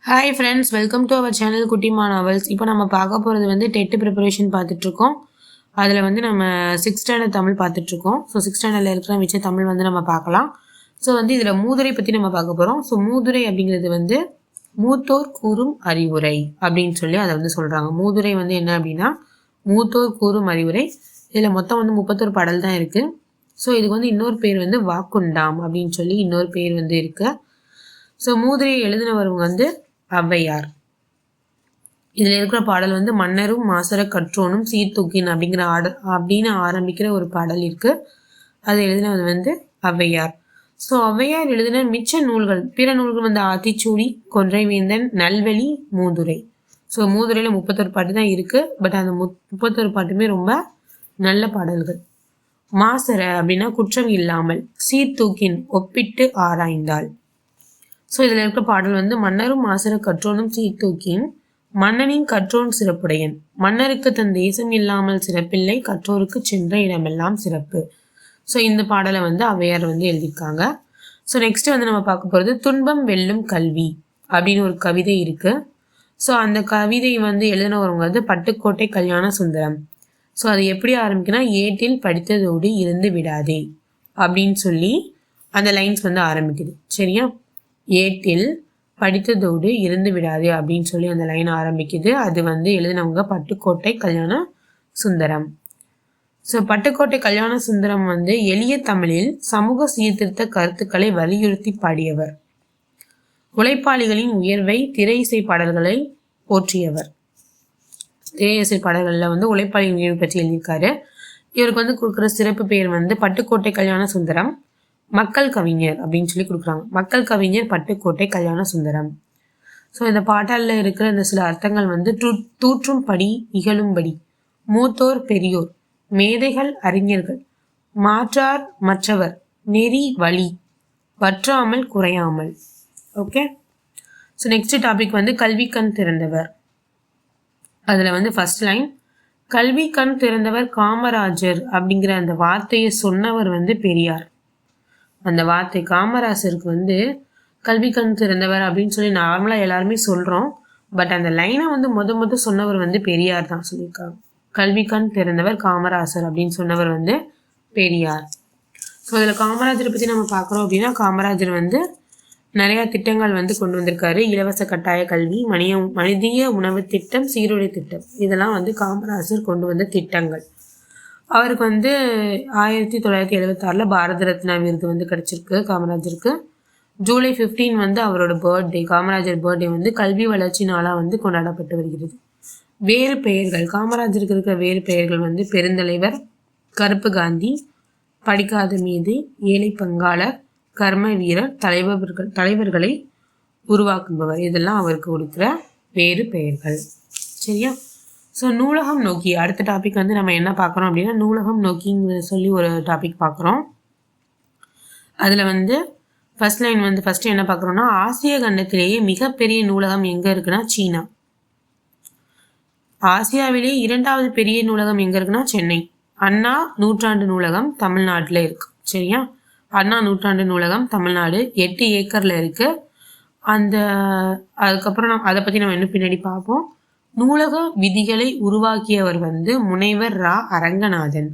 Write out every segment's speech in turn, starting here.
Hi friends, welcome to our channel Kuttima novels. இப்போ நம்ம பார்க்க போகிறது வந்து டெட்டு ப்ரிப்பரேஷன் பார்த்துட்ருக்கோம். அதில் வந்து நம்ம 6th ஸ்டாண்டர்ட் தமிழ் பார்த்துட்ருக்கோம். ஸோ 6th ஸ்டாண்டர்டில் இருக்கிற மிச்ச தமிழ் வந்து நம்ம பார்க்கலாம். ஸோ வந்து இதில் மூதுரை பற்றி நம்ம பார்க்க போகிறோம். ஸோ மூதுரை அப்படிங்கிறது வந்து மூத்தோர் கூறும் அறிவுரை அப்படின்னு சொல்லி அதை வந்து சொல்கிறாங்க. மூதுரை வந்து என்ன அப்படின்னா மூத்தோர் கூறும் அறிவுரை. இதில் மொத்தம் வந்து 31 பாடல் தான் இருக்குது. ஸோ இதுக்கு வந்து இன்னொரு பேர் வந்து வாக்குண்டாம் அப்படின்னு சொல்லி இன்னொரு பேர் வந்து இருக்குது. ஸோ மூதுரையை எழுதினவங்க வந்து ஔவையார். இதில் இருக்கிற பாடல் வந்து மன்னரும் மாசர கற்றோனும் சீர்தூக்கின் அப்படின்னு ஆரம்பிக்கிற ஒரு பாடல் இருக்குது. அதை எழுதினது வந்து ஔவையார். ஸோ ஔவையார் எழுதின மிச்ச நூல்கள், பிற நூல்கள் வந்து ஆத்திச்சூடி, கொன்றைவேந்தன், நல்வழி, மூதுரை. ஸோ மூதுரையில் 31 பாட்டு தான் இருக்குது. பட் அந்த 31 பாட்டுமே ரொம்ப நல்ல பாடல்கள். மாசர அப்படின்னா குற்றம் இல்லாமல், சீர்தூக்கின் ஒப்பிட்டு ஆராய்ந்தாள். ஸோ இதில் இருக்கிற பாடல் வந்து மன்னரும் மாசர கற்றோனும் சீர்தூக்கின், மன்னனின் கற்றோன் சிறப்புடையன், மன்னருக்கு தன் தேசம் இல்லாமல் சிறப்பில்லை, கற்றோருக்கு சென்ற இடமெல்லாம் சிறப்பு. ஸோ இந்த பாடலை வந்து ஔவையார் வந்து எழுதியிருக்காங்க. ஸோ நெக்ஸ்ட் வந்து நம்ம பார்க்க போகிறது துன்பம் வெல்லும் கல்வி அப்படின்னு ஒரு கவிதை இருக்குது. ஸோ அந்த கவிதை வந்து எழுதினவங்க வந்து பட்டுக்கோட்டை கல்யாண சுந்தரம். ஸோ அது எப்படி ஆரம்பிக்குன்னா, ஏட்டில் படித்ததோடு இருந்து விடாதே அப்படின்னு சொல்லி அந்த லைன்ஸ் வந்து ஆரம்பிக்குது. சரியா? ஏட்டில் படித்ததோடு இருந்து விடாதே அப்படின்னு சொல்லி அந்த லைன் ஆரம்பிக்குது. அது வந்து எழுதினவங்க பட்டுக்கோட்டை கல்யாண சுந்தரம். ஸோ பட்டுக்கோட்டை கல்யாண சுந்தரம் வந்து எளிய தமிழில் சமூக சீர்திருத்த கருத்துக்களை வலியுறுத்தி பாடியவர். உழைப்பாளிகளின் உயர்வை திரை இசை பாடல்களை போற்றியவர். திரை இசை பாடல்களில் வந்து உழைப்பாளிகளின் உயர்வை பற்றி எழுதியிருக்காரு. இவருக்கு வந்து கொடுக்குற சிறப்பு பேர் வந்து பட்டுக்கோட்டை கல்யாண சுந்தரம் மக்கள் கவிஞர் அப்படின்னு சொல்லி கொடுக்குறாங்க. மக்கள் கவிஞர் பட்டுக்கோட்டை கல்யாண சுந்தரம். ஸோ இந்த பாட்டாளில் இருக்கிற இந்த சில அர்த்தங்கள் வந்து தூற்றும் படி, இகழும்படி, மூத்தோர் பெரியோர், மேதைகள் அறிஞர்கள், மாற்றார் மற்றவர், நெறி வழி, வற்றாமல் குறையாமல். ஓகே. ஸோ நெக்ஸ்ட் டாபிக் வந்து கல்வி கண் திறந்தவர். அதில் வந்து ஃபர்ஸ்ட் லைன், கல்வி கண் திறந்தவர் காமராஜர் அப்படிங்கிற அந்த வார்த்தையை சொன்னவர் வந்து பெரியார். அந்த வார்த்தை காமராஜருக்கு வந்து கல்வி கண் திறந்தவர் அப்படின்னு சொல்லி நார்மலாக எல்லாருமே சொல்கிறோம். பட் அந்த லைனை வந்து முத சொன்னவர் வந்து பெரியார் தான் சொல்லியிருக்காங்க. கல்வி கண் திறந்தவர் காமராஜர் அப்படின்னு சொன்னவர் வந்து பெரியார். ஸோ இதில் காமராஜரை பற்றி நம்ம பார்க்குறோம் அப்படின்னா, காமராஜர் வந்து நிறையா திட்டங்கள் வந்து கொண்டு வந்திருக்காரு. இலவச கட்டாய கல்வி, மதிய உணவு திட்டம், சீருடை திட்டம், இதெல்லாம் வந்து காமராஜர் கொண்டு வந்த திட்டங்கள். அவருக்கு வந்து 1976 பாரத ரத்னா விருது வந்து கிடைச்சிருக்கு காமராஜருக்கு. ஜூலை 15 வந்து அவரோட பர்த்டே, காமராஜர் பர்த்டே வந்து கல்வி வளர்ச்சி நாளாக வந்து கொண்டாடப்பட்டு வருகிறது. வேறு பெயர்கள், காமராஜருக்கு இருக்கிற வேறு பெயர்கள் வந்து பெருந்தலைவர், கருப்பு காந்தி, படிக்காத மீது, ஏழை பங்காளர், கர்ம வீரர், தலைவர்களை உருவாக்குபவர், இதெல்லாம் அவருக்கு கொடுக்குற வேறு பெயர்கள். சரியா? ஸோ நூலகம் நோக்கி அடுத்த டாபிக் வந்து நம்ம என்ன பார்க்குறோம் அப்படின்னா, நூலகம் நோக்கிங்கிற சொல்லி ஒரு டாபிக் பார்க்குறோம். அதில் வந்து ஃபர்ஸ்ட் லைன் வந்து ஃபஸ்ட்டு என்ன பார்க்குறோன்னா, ஆசிய கண்டத்திலேயே மிகப்பெரிய நூலகம் எங்கே இருக்குன்னா சீனா. ஆசியாவிலேயே 2வது பெரிய நூலகம் எங்கே இருக்குன்னா சென்னை. அண்ணா நூற்றாண்டு நூலகம் தமிழ்நாட்டில் இருக்கு. சரியா? அண்ணா நூற்றாண்டு நூலகம் தமிழ்நாடு 8 ஏக்கரில் இருக்குது. அதுக்கப்புறம் அதை பற்றி நம்ம இன்னும் பின்னாடி பார்ப்போம். நூலக விதிகளை உருவாக்கியவர் வந்து முனைவர் ரா அரங்கநாதன்.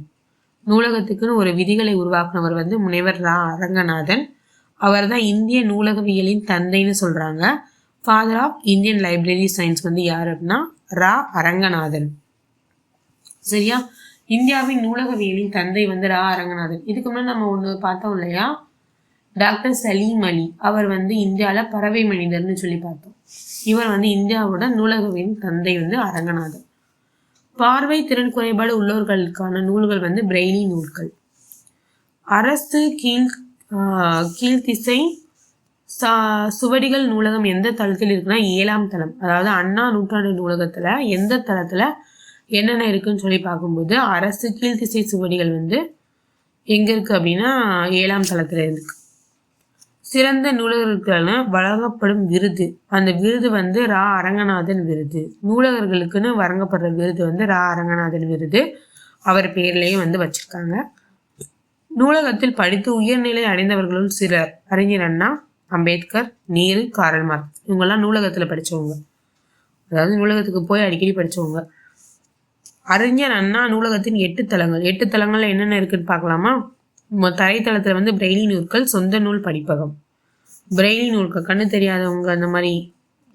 நூலகத்துக்குன்னு ஒரு விதிகளை உருவாக்குனவர் வந்து முனைவர் ரா அரங்கநாதன். அவர் தான் இந்திய நூலகவியலின் தந்தைன்னு சொல்கிறாங்க. Father of Indian library science வந்து யார் அப்படின்னா ரா அரங்கநாதன். சரியா? இந்தியாவின் நூலகவியலின் தந்தை வந்து ரா அரங்கநாதன். இதுக்கு முன்னாடி நம்ம ஒன்று பார்த்தோம் இல்லையா, டாக்டர் சலீம் அலி. அவர் வந்து இந்தியாவில் பறவை மனிதர்னு சொல்லி பார்த்தோம். இவர் வந்து இந்தியாவோட நூலகவின் தந்தை வந்து அரங்கநாதன். பார்வை திறன் குறைபாடு உள்ளவர்களுக்கான நூல்கள் வந்து பிரெய்லி நூல்கள். அரசு கீழ்த்திசை சுவடிகள் நூலகம் எந்த தளத்தில் இருக்குன்னா 7ஆம் தளம். அதாவது அண்ணா நூற்றாண்டு நூலகத்தில் எந்த தளத்தில் என்னென்ன இருக்குன்னு சொல்லி பார்க்கும்போது, அரசு கீழ்த்திசை சுவடிகள் வந்து எங்கே இருக்குது அப்படின்னா 7ஆம் தளத்தில் இருக்கு. சிறந்த நூலகர்களுக்கான வழங்கப்படும் விருது, அந்த விருது வந்து ரா அரங்கநாதன் விருது. நூலகர்களுக்குன்னு வழங்கப்படுற விருது வந்து ரா அரங்கநாதன் விருது. அவர் பேர்லேயே வந்து வச்சிருக்காங்க. நூலகத்தில் படித்து உயர்நிலை அடைந்தவர்களும் சிலர். அறிஞர் அண்ணா, அம்பேத்கர், நேரு, காரல் மார்க்ஸ் இவங்கெல்லாம் நூலகத்தில் படித்தவங்க, அதாவது நூலகத்துக்கு போய் அடிக்கடி படித்தவங்க. அறிஞர் அண்ணா நூலகத்தின் 8 தளங்கள். 8 தளங்கள்ல என்னென்ன இருக்குன்னு பார்க்கலாமா? தரைத்தளத்தில் வந்து பிரெய்லி நூல்கள், சொந்த நூல் படிப்பகம். பிரெய்லி நூல்கள் கண்ணு தெரியாதவங்க அந்த மாதிரி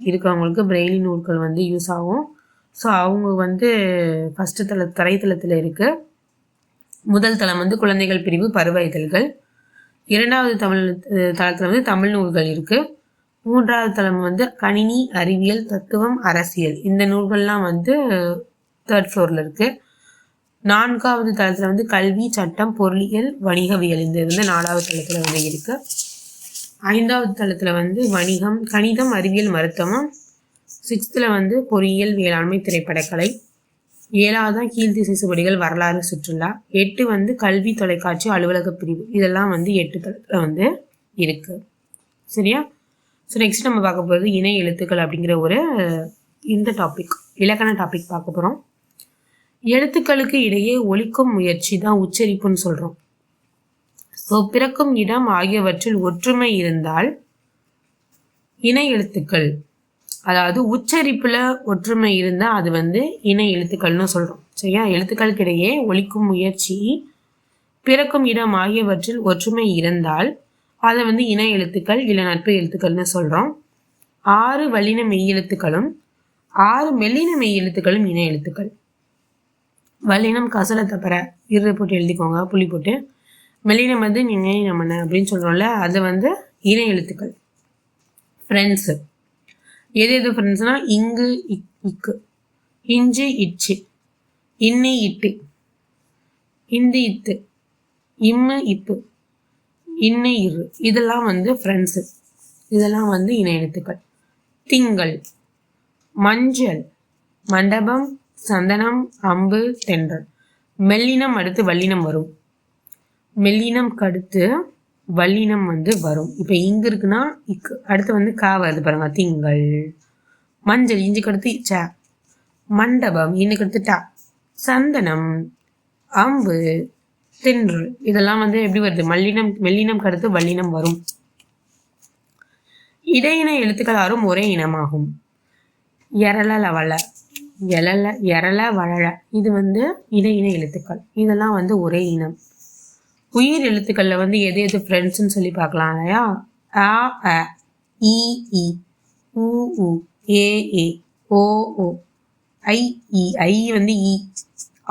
இருக்கிறவங்களுக்கு பிரெய்லி நூல்கள் வந்து யூஸ் ஆகும். ஸோ அவங்க வந்து ஃபஸ்ட்டு தரைத்தளத்தில் இருக்குது. முதல் தளம் வந்து குழந்தைகள் பிரிவு பருவ இதழ்கள். இரண்டாவது தளத்தில் வந்து தமிழ் நூல்கள் இருக்குது. மூன்றாவது தளம் வந்து கணினி, அறிவியல், தத்துவம், அரசியல் இந்த நூல்கள்லாம் வந்து 3rd ஃப்ளோரில் இருக்குது. நான்காவது தளத்தில் வந்து கல்வி, சட்டம், பொருளியல், வணிகவியல் இந்த இருந்து 4வது தளத்தில் வந்து இருக்குது. 5வது தளத்தில் வந்து வணிகம், கணிதம், அறிவியல், மருத்துவம். 6th வந்து பொறியியல், வேளாண்மை, திரைப்படக்கலை. 7வது தான் கீழ்த்திசை சுவடிகள், வரலாறு, சுற்றுலா. 8 வந்து கல்வி, தொலைக்காட்சி, அலுவலக பிரிவு. இதெல்லாம் வந்து 8 தளத்தில் வந்து இருக்குது. சரியா? ஸோ நெக்ஸ்ட் நம்ம பார்க்க போகிறது இணை எழுத்துக்கள் அப்படிங்கிற ஒரு இந்த டாபிக், இலக்கண டாபிக் பார்க்க போகிறோம். எழுத்துக்களுக்கு இடையே ஒலிக்கும் முயற்சி தான் உச்சரிப்புன்னு சொல்கிறோம். ஸோ பிறக்கும் இடம் ஆகியவற்றில் ஒற்றுமை இருந்தால் இணை எழுத்துக்கள், அதாவது உச்சரிப்பில் ஒற்றுமை இருந்தால் அது வந்து இணை எழுத்துக்கள்னு சொல்கிறோம். சரியா? எழுத்துக்களுக்கு இடையே ஒலிக்கும் முயற்சி, பிறக்கும் இடம் ஆகியவற்றில் ஒற்றுமை இருந்தால் அதை வந்து இணை எழுத்துக்கள் இல்லை நட்பு எழுத்துக்கள்னு சொல்கிறோம். 6 வல்லின மெய் எழுத்துக்களும் 6 மெல்லின மெய் எழுத்துக்களும் இணை எழுத்துக்கள். வல்லினம் கசல தப்பற இரு போட்டு எழுதிக்கோங்க, புள்ளி போட்டு. மெல்லினம் வந்து நீங்கள் நம்ம அப்படின்னு சொல்கிறோம்ல, அது வந்து இணை எழுத்துக்கள். ஃப்ரெண்ட்ஸு எது ஃப்ரெண்ட்ஸ்னால் இங்கு, இக்கு, இஞ்சு, இச்சு, இன்னி, இட்டு, இந்து, இத்து, இம்மு, இப்பு, இன்னு, இரு இதெல்லாம் வந்து ஃப்ரெண்ட்ஸு. இதெல்லாம் வந்து இணை எழுத்துக்கள். திங்கள், மஞ்சள், மண்டபம், சந்தனம், அம்பு, தென்றல். மெல்லினம் அடுத்து வல்லினம் வரும். மெல்லினம் கடுத்து வல்லினம் வந்து வரும். இப்போ இங்கு இருக்குன்னா இக்கு, அடுத்து வந்து கா வருது பாருங்க, திங்கள். மஞ்சள் இஞ்சுக்கு அடுத்து ச. மண்டபம் இன்னுக்கு அடுத்து டா. சந்தனம், அம்பு, தென்றல் இதெல்லாம் வந்து எப்படி வருது? மெல்லினம் கடுத்து வல்லினம் வரும். இடையின எழுத்துக்கள் ஆறும் ஒரே இனமாகும். எரள, லவள, எரள, வளழ இது வந்து இடையின எழுத்துக்கள். இதெல்லாம் வந்து ஒரே இனம். உயிர் எழுத்துக்களில் வந்து எது ஃப்ரெண்ட்ஸ்ன்னு சொல்லி பார்க்கலாம் இல்லையா? அ, அ, இ, இ, உ, உ, ஏ, ஏ, ஓ, ஓ, ஐ, இ. ஐ வந்து இ,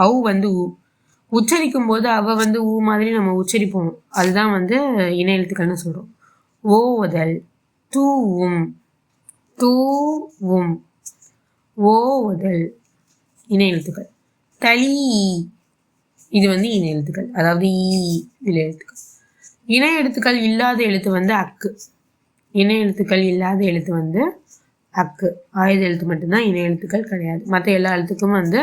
ஔ வந்து உ. உச்சரிக்கும் போது அவ வந்து ஊ மாதிரி நம்ம உச்சரிப்போம், அதுதான் வந்து இணை எழுத்துக்கள்னு சொல்கிறோம். ஓதல், தூவும், தூவும், ஓதல் இணை எழுத்துக்கள். தளி இது வந்து இணை எழுத்துக்கள், அதாவது இணை எழுத்துக்கள். இணை எழுத்துக்கள் இல்லாத எழுத்து வந்து அக்கு. இணை எழுத்துக்கள் இல்லாத எழுத்து வந்து அக்கு. ஆயுத எழுத்து மட்டும்தான் இணை எழுத்துக்கள் கிடையாது. மற்ற எல்லா எழுத்துக்கும் வந்து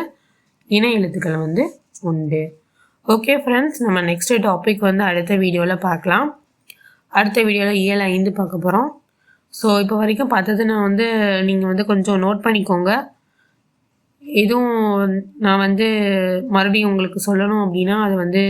இணை எழுத்துக்கள் வந்து உண்டு. ஓகே ஃப்ரெண்ட்ஸ், நம்ம நெக்ஸ்ட் டாபிக் வந்து அடுத்த வீடியோவில் பார்க்கலாம். அடுத்த வீடியோவில் 7:5 பார்க்க போகிறோம். ஸோ இப்போ வரைக்கும் பார்த்தது நான் வந்து நீங்கள் வந்து கொஞ்சம் நோட் பண்ணிக்கோங்க. எதுவும் நான் வந்து மறுபடியும் உங்களுக்கு சொல்லணும் அப்படின்னா அது வந்து